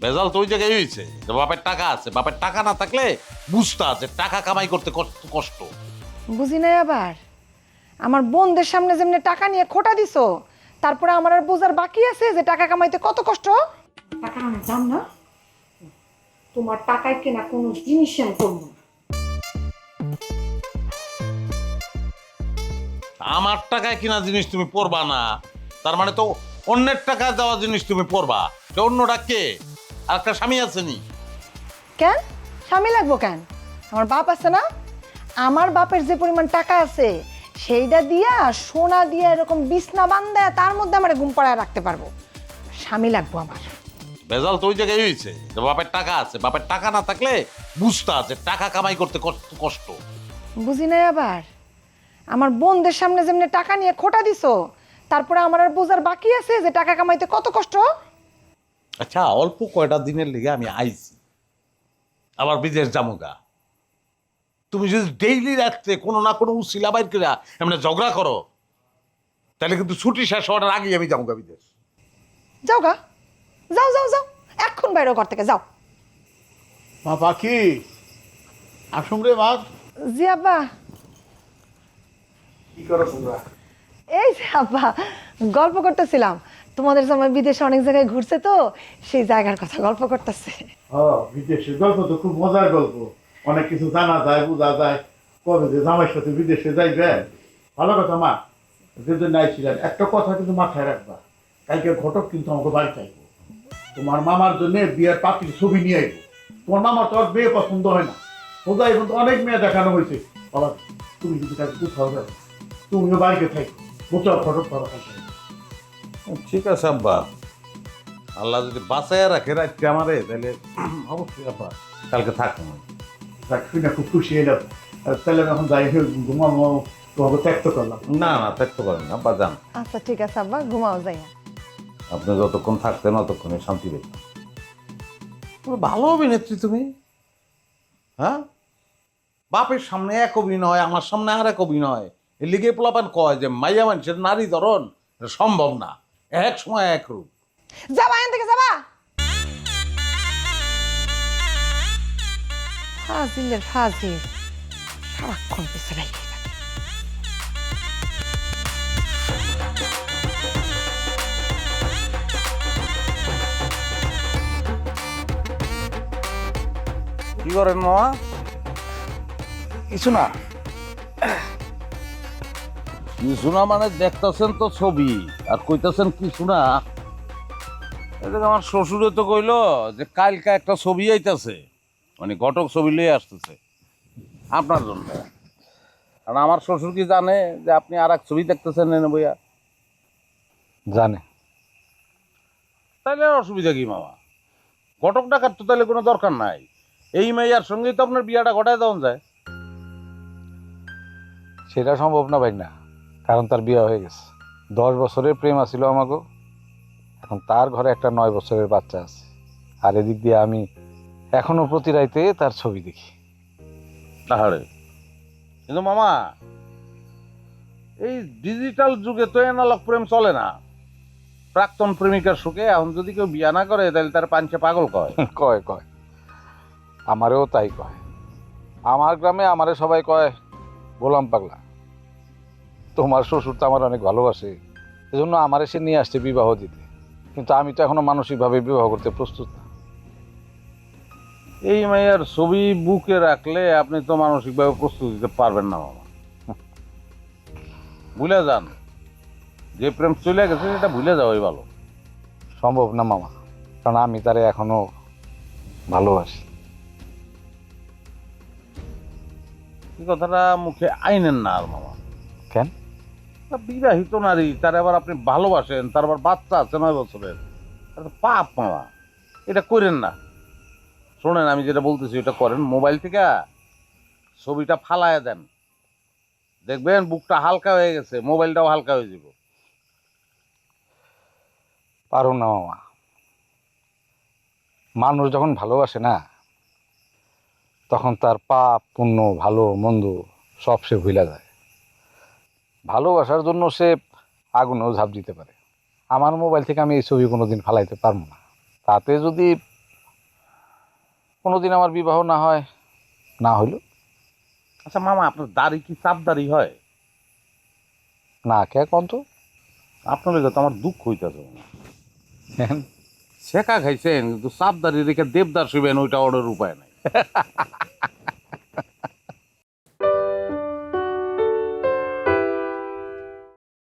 ভেজাল তো ওই জায়গায় হয়েছে যে বাপের টাকা আছে, বাপের টাকা না থাকলে বুঝতা যে টাকা কামাই করতে কত কষ্ট। বুঝি নাই আবার আমার বোনদের সামনে যেমনি টাকা নিয়ে খোটা দিছো, তারপরে আমার আর বোঝার বাকি আছে যে টাকা কামাইতে কত কষ্ট। টাকা আমি জান না, তোমার টাকায় কেনা কোনো জিনিস আমি করবো না। আমার টাকায় কিনা জিনিস তুমি পরবা না, তার মানে তো অন্যের টাকায় দেওয়া জিনিস তুমি পরবা। সে অন্যটা কে? আর একটা স্বামী আছে নি? কেন স্বামী লাগবো কেন? আমার বাপ আছে না, আমার বাপের যে পরিমাণ টাকা আছে সেইটা দিয়া সোনা দিয়া এরকম বিছনা বান্ধা তার মধ্যে আমার ঘুম পাড়ায় রাখতে পারবো। স্বামী লাগবো আমার। ভেজাল তো ওই জায়গায় হয়েছে যে বাপের টাকা আছে, বাপের টাকা না থাকলে বুঝতা যে টাকা কামাই করতে কত কষ্ট। বুঝি নাই আবার আমার বোনদের সামনে যেমনি টাকা নিয়ে খোটা দিছো, তারপরে আমার আর বোঝার বাকি আছে যে টাকা কামাইতে কত কষ্ট। আচ্ছা, অল্প কয়টা দিনের লিগে আমি আইছি, আবার বিদেশ জামুগা। তুমি যদি ডেইলি রাখতে কোনো না কোনো উসিলা বাইর করে এমনি ঝগড়া করো, তাহলে কিন্তু ছুটি শেষ হওয়ার আগেই আমি যাবো বিদেশ। যাও গা, যাও যাও যাও, এখন বাইরে ঘর থেকে যাও। মা পাখি, আসুন রে মা। জি আব্বা। কি করো তোমরা? এই যে আব্বা, গল্প করতেছিলাম, তোমাদের সময় বিদেশে অনেক জায়গায় ঘুরছে তো সেই জায়গার কথা গল্প করতেছে। বিদেশের গল্প তো খুব মজার গল্প, অনেক কিছু জানা যায়, বোঝা যায়। কবে যে জামাইয়ের সাথে বিদেশে যাইবে, ভালো কথা মা। যে জন্য আইছিলেন, একটা কথা কিন্তু মাথায় রাখবা, কালকে ঘটক কিন্তু আমাকে বাড়ি চাইবো। তোমার মামার জন্য বিয়ের পাখির ছবি নিয়ে আইবো। তোমার মামার তো আর বিয়ে পছন্দ হয় না, বোঝা এখন তো অনেক মেয়ে দেখানো হয়েছে। বাবা, তুমি যদি তাকে কোথাও যাবে, তুমিও বাড়িতে থাকো, বোঝাও ঘটক বাবা কালকে। ঠিক আছে আব্বা, আল্লাহ যদি বাঁচাইয়া রাখে রাখতে আমারে, তাহলে অবশ্যই আব্বা কালকে থাকবো। যাক, শুনে খুব খুশি এলাম। তাহলে আমি এখন যাই, ঘুমাবো, তোমাকে ত্যাক্ত করলাম। না না, থাকতে পারেন আব্বা, যান। আচ্ছা ঠিক আছে আব্বা, ঘুমাও যাই। আপনি যতক্ষণ থাকতেন ততক্ষণে শান্তি পেতাম। ভালো অভিনেত্রী তুমি, হ্যাঁ? বাপের সামনে এক অভিনয়, আমার সামনে আর এক অভিনয়। এর লিগে পোলাপান কয় যে মাইয়া মানুষের নারী ধরন এটা সম্ভব না, এক সময় এক রূপ। যাবা এখান থেকে, যাবা। ফাজিলের ফাজিল, সারাক্ষণ পিছনে লাগিয়ে থাকে। কি করেন মামা? কিছু না। কিছু না মানে দেখতেছেন তো ছবি, আর কইতেছেন কিছু না। এটা আমার শ্বশুরে তো কইলো যে কালকে একটা ছবি আইতাছে, মানে ঘটক ছবি লিয়ে আসতেছে আপনার জন্য। কারণ আমার শ্বশুর কি জানে যে আপনি আর এক ছবি দেখতেছেন এনে বইয়া? জানে। তাইলে আর অসুবিধা কি মামা? ঘটক ডাকার তো তাহলে কোনো দরকার নাই, এই মেয়ের সঙ্গেই তো আপনার বিয়াটা ঘটায় দেওয়া যায়। সেটা সম্ভব না ভাই, না। কারণ তার বিয়ে হয়ে গেছে, 10 বছরের প্রেম আছিল আমাকে। এখন তার ঘরে একটা 9 বছরের বাচ্চা আছে, আর এদিক দিয়ে আমি এখনো প্রতি রাইতে তার ছবি দেখি। তাহলে কিন্তু মামা, এই ডিজিটাল যুগে তো এনালগ প্রেম চলে না। প্রাক্তন প্রেমিকার সুখে এখন যদি কেউ বিয়া না করে তাহলে তার পাঞ্চে পাগল কয়। কয় কয়, আমারেও তাই কয়। আমার গ্রামে আমারে সবাই কয় গোলাম পাগলা। তোমার শ্বশুর তো আমার অনেক ভালোবাসে, এজন্য আমারে সে নিয়ে আসছে বিবাহ দিতে। কিন্তু আমি তো এখনো মানসিকভাবে বিবাহ করতে প্রস্তুত না। এই মেয়ের ছবি বুকে রাখলে আপনি তো মানসিকভাবে প্রস্তুত দিতে পারবেন না মামা। ভুলে যান, যে প্রেম চলে গেছে সেটা ভুলে যাওয়াই ভালো। সম্ভব না মামা, কারণ আমি তারে এখনো ভালোবাসি। এই কথাটা মুখে আইনেন না আর মামা। কেন? তা বিবাহিত নারী, তার আবার আপনি ভালোবাসেন, তার আবার বাচ্চা আছে 9 বছরের, এটা তো পাপ মামা, এটা করেন না। শোনেন, আমি যেটা বলতেছি এটা করেন, মোবাইল থেকে ছবিটা ফালায়া দেন, দেখবেন বুকটা হালকা হয়ে গেছে, মোবাইলটাও হালকা হয়ে যাব। পারো না মামা, মানুষ যখন ভালোবাসে না, তখন তার পাপ পুণ্য ভালো মন্দ সব সে ভুলে যায়। ভালোবাসার জন্য সে আগুনেও ঝাঁপ দিতে পারে। আমার মোবাইল থেকে আমি এই ছবি কোনোদিন ফালাইতে পারবো না। তাতে যদি কোনোদিন আমার বিবাহ না হয়, না হইল আচ্ছা মামা, আপনার দাড়ি কি চাপ দাড়ি হয়? না কে কন তো। আপনার লেগে তো আমার দুঃখ হইতেছে। শেখা খাইছেন কিন্তু চাপ দাড়ি রেখে দেবদার শিবেন, ওইটা অর্ডার উপায় নাই।